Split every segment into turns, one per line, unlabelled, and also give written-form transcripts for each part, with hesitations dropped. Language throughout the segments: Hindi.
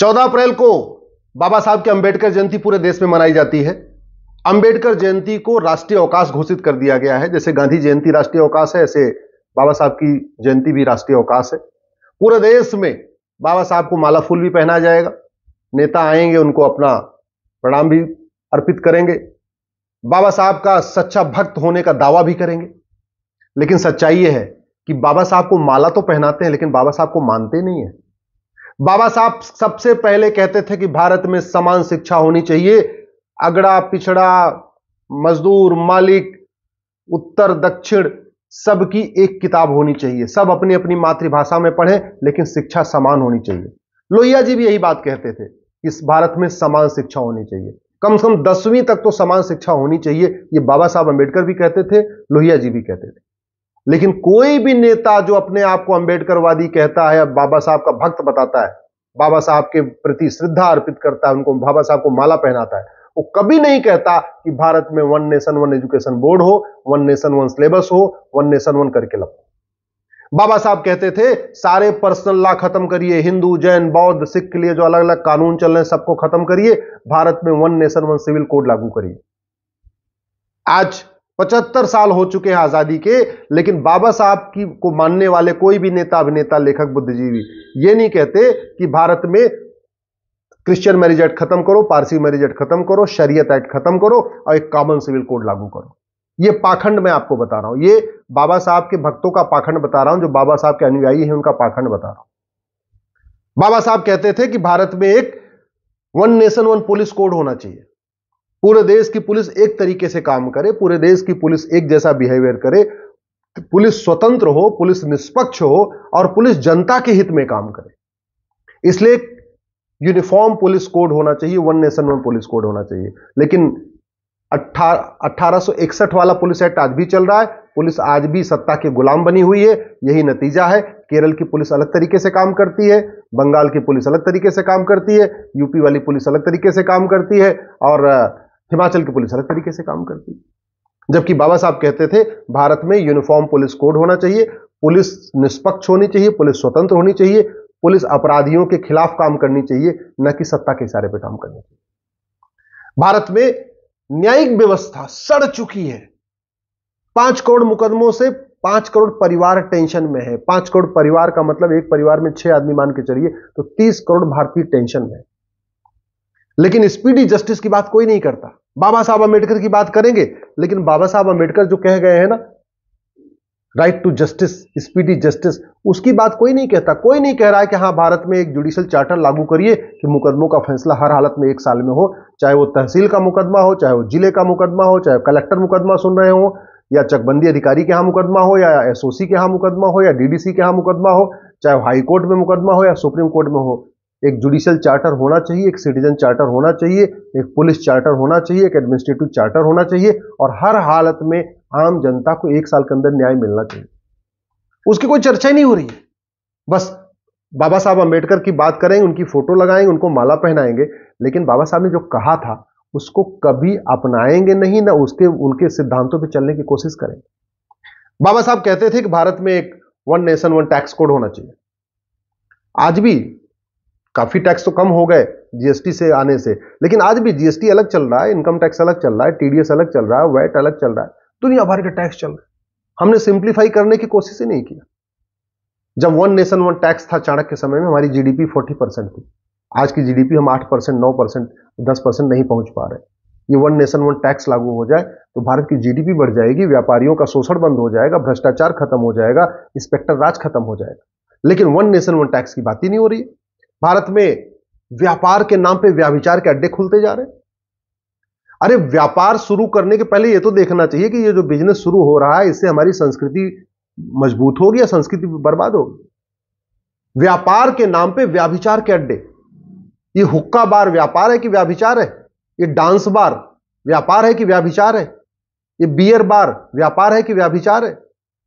14 अप्रैल को बाबा साहब की अंबेडकर जयंती पूरे देश में मनाई जाती है। अंबेडकर जयंती को राष्ट्रीय अवकाश घोषित कर दिया गया है। जैसे गांधी जयंती राष्ट्रीय अवकाश है, ऐसे बाबा साहब की जयंती भी राष्ट्रीय अवकाश है। पूरे देश में बाबा साहब को माला फूल भी पहनाया जाएगा। नेता आएंगे, उनको अपना प्रणाम भी अर्पित करेंगे। बाबा साहब का सच्चा भक्त होने का दावा भी करेंगे। लेकिन सच्चाई यह है कि बाबा साहब को माला तो पहनाते हैं, लेकिन बाबा साहब को मानते नहीं है। बाबा साहब सबसे पहले कहते थे कि भारत में समान शिक्षा होनी चाहिए। अगड़ा पिछड़ा, मजदूर, मालिक, उत्तर दक्षिण, सबकी एक किताब होनी चाहिए। सब अपनी अपनी मातृभाषा में पढ़ें, लेकिन शिक्षा समान होनी चाहिए। लोहिया जी भी यही बात कहते थे, इस भारत में समान शिक्षा होनी चाहिए। कम से कम 10वीं तक तो समान शिक्षा होनी चाहिए। ये बाबा साहब अंबेडकर भी कहते थे, लोहिया जी भी कहते थे। लेकिन कोई भी नेता जो अपने आप को अंबेडकरवादी कहता है, बाबा साहब का भक्त बताता है, बाबा साहब के प्रति श्रद्धा अर्पित करता है, उनको बाबा साहब को माला पहनाता है, वो कभी नहीं कहता कि भारत में 1 नेशन 1 एजुकेशन बोर्ड हो, 1 नेशन 1 सिलेबस हो, 1 नेशन 1 करिकुलम। बाबा साहब कहते थे सारे पर्सनल लॉ खत्म करिए, हिंदू, जैन, बौद्ध, सिख के लिए जो अलग अलग कानून चल रहे हैं सबको खत्म करिए, भारत में 1 नेशन 1 सिविल कोड लागू करिए। आज 75 साल हो चुके हैं आजादी के, लेकिन बाबा साहब की को मानने वाले कोई भी नेता, अभिनेता, लेखक, बुद्धिजीवी ये नहीं कहते कि भारत में क्रिश्चियन मैरिज एक्ट खत्म करो, पारसी मैरिज एक्ट खत्म करो, शरीयत एक्ट खत्म करो और एक कॉमन सिविल कोड लागू करो। ये पाखंड मैं आपको बता रहा हूं, ये बाबा साहब के भक्तों का पाखंड बता रहा हूं, जो बाबा साहब के अनुयायी हैं उनका पाखंड बता रहा हूं। बाबा साहब कहते थे कि भारत में एक 1 नेशन 1 पुलिस कोड होना चाहिए। पूरे देश की पुलिस एक तरीके से काम करे, पूरे देश की पुलिस एक जैसा बिहेवियर करे, पुलिस स्वतंत्र हो, पुलिस निष्पक्ष हो और पुलिस जनता के हित में काम करे। इसलिए यूनिफॉर्म पुलिस कोड होना चाहिए, 1 नेशन 1 पुलिस कोड होना चाहिए। लेकिन 1861 वाला पुलिस एक्ट आज भी चल रहा है। पुलिस आज भी सत्ता के गुलाम बनी हुई है। यही नतीजा है। केरल की पुलिस अलग तरीके से काम करती है, बंगाल की पुलिस अलग तरीके से काम करती है, यूपी वाली पुलिस अलग तरीके से काम करती है और हिमाचल की पुलिस अलग तरीके से काम करती है। जबकि बाबा साहब कहते थे भारत में यूनिफॉर्म पुलिस कोड होना चाहिए, पुलिस निष्पक्ष होनी चाहिए, पुलिस स्वतंत्र होनी चाहिए, पुलिस अपराधियों के खिलाफ काम करनी चाहिए, न कि सत्ता के इशारे पर काम करनी चाहिए। भारत में न्यायिक व्यवस्था सड़ चुकी है। 5 करोड़ मुकदमों से 5 करोड़ परिवार टेंशन में है। 5 करोड़ परिवार का मतलब एक परिवार में 6 आदमी मान के चलिए तो 30 करोड़ भारतीय टेंशन में है। लेकिन स्पीडी जस्टिस की बात कोई नहीं करता। बाबा साहब अंबेडकर की बात करेंगे, लेकिन बाबा साहब अंबेडकर जो कह गए हैं ना, right to justice, speedy justice, उसकी बात कोई नहीं कहता। कोई नहीं कह रहा है कि हां भारत में एक जुडिशियल चार्टर लागू करिए कि मुकदमों का फैसला हर हालत में 1 साल में हो, चाहे वो तहसील का मुकदमा हो, चाहे वो जिले का मुकदमा हो, चाहे कलेक्टर मुकदमा सुन रहे हो, या चकबंदी अधिकारी के यहां मुकदमा हो, या एसओसी के यहां मुकदमा हो, या डीडीसी के यहां मुकदमा हो, चाहे हाई कोर्ट में मुकदमा हो या सुप्रीम कोर्ट में हो। एक जुडिशियल चार्टर होना चाहिए, एक सिटीजन चार्टर होना चाहिए, एक पुलिस चार्टर होना चाहिए, एक एडमिनिस्ट्रेटिव चार्टर होना चाहिए और हर हालत में आम जनता को 1 साल के अंदर न्याय मिलना चाहिए। उसकी कोई चर्चा ही नहीं हो रही है। बस बाबा साहब अंबेडकर की बात करेंगे, उनकी फोटो लगाएंगे, उनको माला पहनाएंगे, लेकिन बाबा साहब ने जो कहा था उसको कभी अपनाएंगे नहीं, ना उनके सिद्धांतों पे चलने की कोशिश करेंगे। बाबा साहब कहते थे कि भारत में एक 1 नेशन 1 टैक्स कोड होना चाहिए। आज भी काफी टैक्स तो कम हो गए जीएसटी से आने से, लेकिन आज भी जीएसटी अलग चल रहा है, इनकम टैक्स अलग चल रहा है, टीडीएस अलग चल रहा है, वैट अलग चल रहा है, दुनिया भर के टैक्स चल रहे हैं। हमने सिंप्लीफाई करने की कोशिश ही नहीं किया। जब 1 नेशन 1 टैक्स था चाणक्य के समय में, हमारी जीडीपी 40% थी। आज की जीडीपी हम 8%, 9%, 10% नहीं पहुंच पा रहे। ये 1 नेशन 1 टैक्स लागू हो जाए तो भारत की जीडीपी बढ़ जाएगी, व्यापारियों का शोषण बंद हो जाएगा, भ्रष्टाचार खत्म हो जाएगा, इंस्पेक्टर राज खत्म हो जाएगा। लेकिन 1 नेशन 1 टैक्स की बात ही नहीं हो रही। भारत में व्यापार के नाम पे व्याभिचार के अड्डे खुलते जा रहे हैं। अरे व्यापार शुरू करने के पहले ये तो देखना चाहिए कि ये जो बिजनेस शुरू हो रहा है इससे हमारी संस्कृति मजबूत होगी या संस्कृति बर्बाद होगी। व्यापार के नाम पे व्याभिचार के अड्डे, ये हुक्का बार व्यापार है कि व्याभिचार है? ये डांस बार व्यापार है कि व्याभिचार है? ये बियर बार व्यापार है कि व्याभिचार है?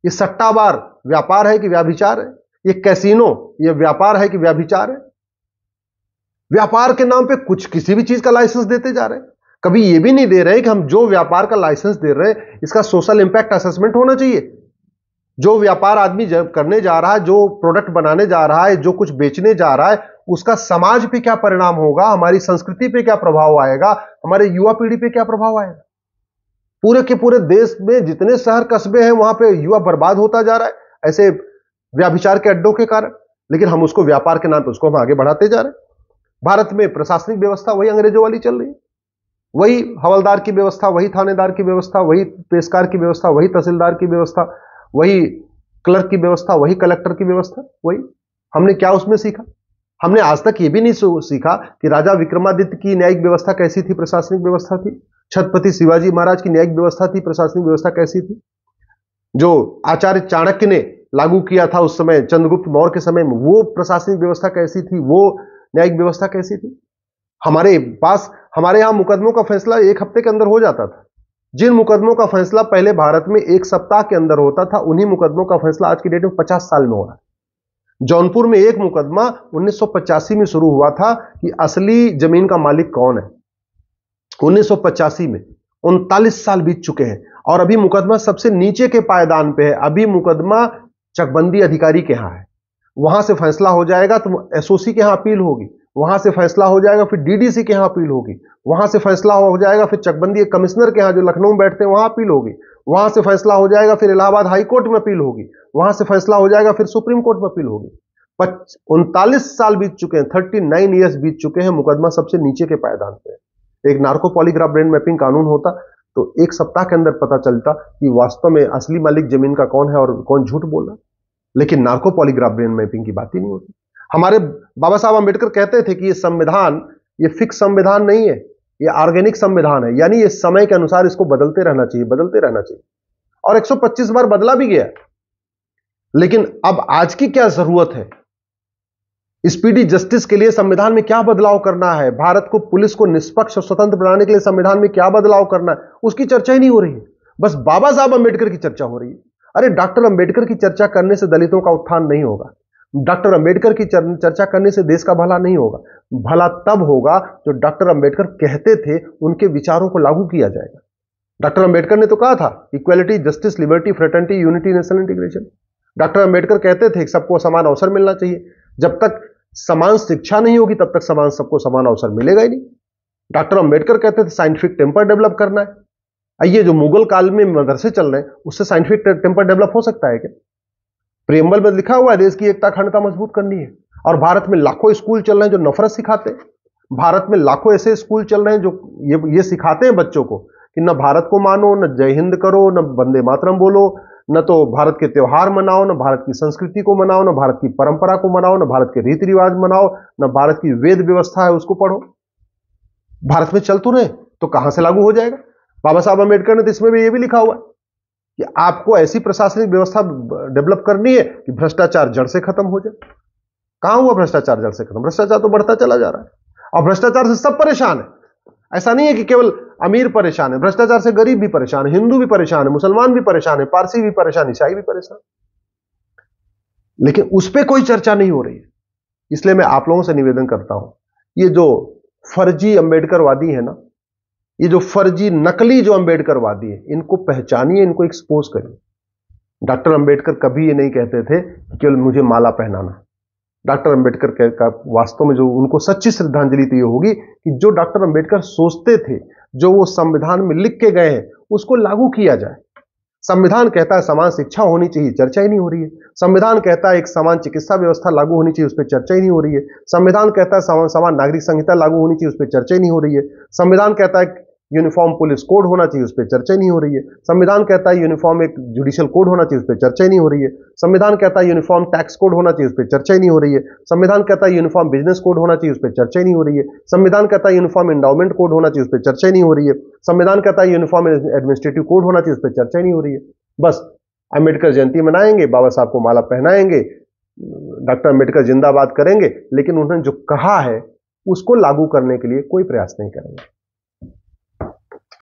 ये सट्टा बार व्यापार है कि व्याभिचार है? ये कैसीनो ये व्यापार है कि व्याभिचार है? व्यापार के नाम पे कुछ किसी भी चीज का लाइसेंस देते जा रहे हैं। कभी ये भी नहीं दे रहे कि हम जो व्यापार का लाइसेंस दे रहे हैं इसका सोशल इंपैक्ट असेसमेंट होना चाहिए। जो व्यापार आदमी करने जा रहा है, जो प्रोडक्ट बनाने जा रहा है, जो कुछ बेचने जा रहा है, उसका समाज पे क्या परिणाम होगा, हमारी संस्कृति पे क्या प्रभाव आएगा, हमारे युवा पीढ़ी पे क्या प्रभाव आएगा। पूरे के पूरे देश में जितने शहर कस्बे हैं वहां पे युवा बर्बाद होता जा रहा है ऐसे व्याभिचार के अड्डों के कारण, लेकिन हम उसको व्यापार के नाम पे उसको हम आगे बढ़ाते जा रहे हैं। भारत में प्रशासनिक व्यवस्था वही अंग्रेजों वाली चल रही है, वही हवलदार की व्यवस्था, वही थानेदार की व्यवस्था, वही पेशकार की व्यवस्था, वही तहसीलदार की व्यवस्था, वही क्लर्क की व्यवस्था, वही कलेक्टर की व्यवस्था, वही। हमने क्या उसमें सीखा? हमने आज तक ये भी नहीं सीखा कि राजा विक्रमादित्य की न्यायिक व्यवस्था कैसी थी, प्रशासनिक व्यवस्था थी, छत्रपति शिवाजी महाराज की न्यायिक व्यवस्था थी, प्रशासनिक व्यवस्था कैसी थी, जो आचार्य चाणक्य ने लागू किया था उस समय चंद्रगुप्त मौर्य के समय में, वो प्रशासनिक व्यवस्था कैसी थी, वो न्यायिक व्यवस्था कैसी थी। हमारे पास, हमारे यहां मुकदमों का फैसला 1 हफ्ते के अंदर हो जाता था। जिन मुकदमों का फैसला पहले भारत में 1 सप्ताह के अंदर होता था, उन्हीं मुकदमों का फैसला आज की डेट में 50 साल में हो रहा है। जौनपुर में एक मुकदमा 1985 में शुरू हुआ था कि असली जमीन का मालिक कौन है। 1985 में 39 साल बीत चुके हैं और अभी मुकदमा सबसे नीचे के पायदान पे है। अभी मुकदमा चकबंदी अधिकारी के यहां है, वहां से फैसला हो जाएगा तो एसओसी के यहां अपील होगी, वहां से फैसला हो जाएगा फिर डीडीसी के यहां अपील होगी, वहां से फैसला हो जाएगा फिर चकबंदी कमिश्नर के यहां जो लखनऊ में बैठते हैं वहां अपील होगी, वहां से फैसला हो जाएगा फिर इलाहाबाद हाई कोर्ट में अपील होगी, वहां से फैसला हो जाएगा फिर सुप्रीम कोर्ट में अपील होगी। 39 साल बीत चुके हैं, 39 ईयर्स बीत चुके हैं, मुकदमा सबसे नीचे के पायदान पे। एक नार्को पॉलीग्राफ ब्रेन मैपिंग कानून होता तो 1 सप्ताह के अंदर पता चलता कि वास्तव में असली मालिक जमीन का कौन है और कौन झूठ बोल रहा है, लेकिन नार्को पॉलीग्राफ ब्रेन मैपिंग की बात ही नहीं होती। हमारे बाबा साहब अंबेडकर कहते थे कि ये संविधान, ये फिक्स संविधान नहीं है, ये ऑर्गेनिक संविधान है, यानी ये समय के अनुसार इसको बदलते रहना चाहिए, बदलते रहना चाहिए। और 125 बार बदला भी गया। लेकिन अब आज की क्या जरूरत है, स्पीडी जस्टिस के लिए संविधान में क्या बदलाव करना है, भारत को, पुलिस को निष्पक्ष और स्वतंत्र बनाने के लिए संविधान में क्या बदलाव करना है, उसकी चर्चा ही नहीं हो रही है। बस बाबा साहब अंबेडकर की चर्चा हो रही है। अरे डॉक्टर अंबेडकर की चर्चा करने से दलितों का उत्थान नहीं होगा, डॉक्टर अंबेडकर की चर्चा करने से देश का भला नहीं होगा। भला तब होगा जो डॉक्टर अंबेडकर कहते थे उनके विचारों को लागू किया जाएगा। डॉक्टर अंबेडकर ने तो कहा था equality, justice, liberty, fraternity, unity, national integration. Doctor Ambedkar कहते थे सबको समान अवसर मिलना चाहिए। जब तक समान शिक्षा नहीं होगी तब तक सबको समान अवसर मिलेगा ही नहीं। डॉक्टर अंबेडकर कहते थे साइंटिफिक टेम्पर डेवलप करना है। ये जो मुगल काल में मदरसे चल रहे हैं उससे साइंटिफिक टेम्पर डेवलप हो सकता है क्या? प्रियम्बल में लिखा हुआ है देश की एकता अखंडता मजबूत करनी है। और भारत में लाखों स्कूल चल रहे हैं जो नफरत सिखाते हैं। भारत में लाखों ऐसे स्कूल चल रहे हैं जो ये सिखाते हैं बच्चों को कि न भारत को मानो, न जय हिंद करो, न वंदे मातरम बोलो, न तो भारत के त्योहार मनाओ, न भारत की संस्कृति को मनाओ, न भारत की परंपरा को मनाओ, न भारत के रीति रिवाज मनाओ, न भारत की वेद व्यवस्था है उसको पढ़ो। भारत में चल तो रहे तो कहां से लागू हो जाएगा? बाबा साहब अम्बेडकर ने तो इसमें भी ये भी लिखा हुआ है कि आपको ऐसी प्रशासनिक व्यवस्था डेवलप करनी है कि भ्रष्टाचार जड़ से खत्म हो जाए। कहां हुआ भ्रष्टाचार जड़ से खत्म? भ्रष्टाचार तो बढ़ता चला जा रहा है और भ्रष्टाचार से सब परेशान है। ऐसा नहीं है कि केवल अमीर परेशान है, भ्रष्टाचार से गरीब भी परेशान है, हिंदू भी परेशान है, मुसलमान भी परेशान है, पारसी भी परेशान, ईसाई भी परेशान, लेकिन उस पर कोई चर्चा नहीं हो रही है। इसलिए मैं आप लोगों से निवेदन करता हूं, ये जो फर्जी अंबेडकरवादी है ना, ये जो फर्जी नकली जो अंबेडकरवादी है, इनको पहचानिए, इनको एक्सपोज करिए। डॉक्टर अंबेडकर कभी ये नहीं कहते थे कि केवल मुझे माला पहनाना। डॉक्टर अंबेडकर का वास्तव में जो उनको सच्ची श्रद्धांजलि तो ये होगी कि जो डॉक्टर अंबेडकर सोचते थे, जो वो संविधान में लिख के गए हैं, उसको लागू किया जाए। संविधान कहता है समान शिक्षा होनी चाहिए, चर्चा ही नहीं हो रही है। संविधान कहता है एक समान चिकित्सा व्यवस्था लागू होनी चाहिए, उस पर चर्चा ही नहीं हो रही है। संविधान कहता है समान नागरिक संहिता लागू होनी चाहिए, उस पर चर्चा ही नहीं हो रही है। संविधान कहता है यूनिफॉर्म पुलिस कोड होना चाहिए, उस पर चर्चा ही नहीं हो रही है। संविधान कहता है यूनिफॉर्म एक जुडिशियल कोड होना चाहिए, उस पर चर्चा ही नहीं हो रही है। संविधान कहता है यूनिफॉर्म टैक्स कोड होना चाहिए, उस पर चर्चा ही नहीं हो रही है। संविधान कहता है यूनिफॉर्म बिजनेस कोड होना चाहिए, उस पर चर्चा ही नहीं हो रही है। संविधान कहता है यूनिफॉर्म एंडाउमेंट कोड होना चाहिए, उस पर चर्चा ही नहीं हो रही है। संविधान कहता है यूनिफॉर्म एडमिनिस्ट्रेटिव कोड होना चाहिए, उस पर चर्चा ही नहीं हो रही है। बस अंबेडकर जयंती मनाएंगे, बाबा साहब को माला पहनाएंगे, डॉक्टर अंबेडकर जिंदाबाद करेंगे, लेकिन उन्होंने जो कहा है उसको लागू करने के लिए कोई प्रयास नहीं करेंगे।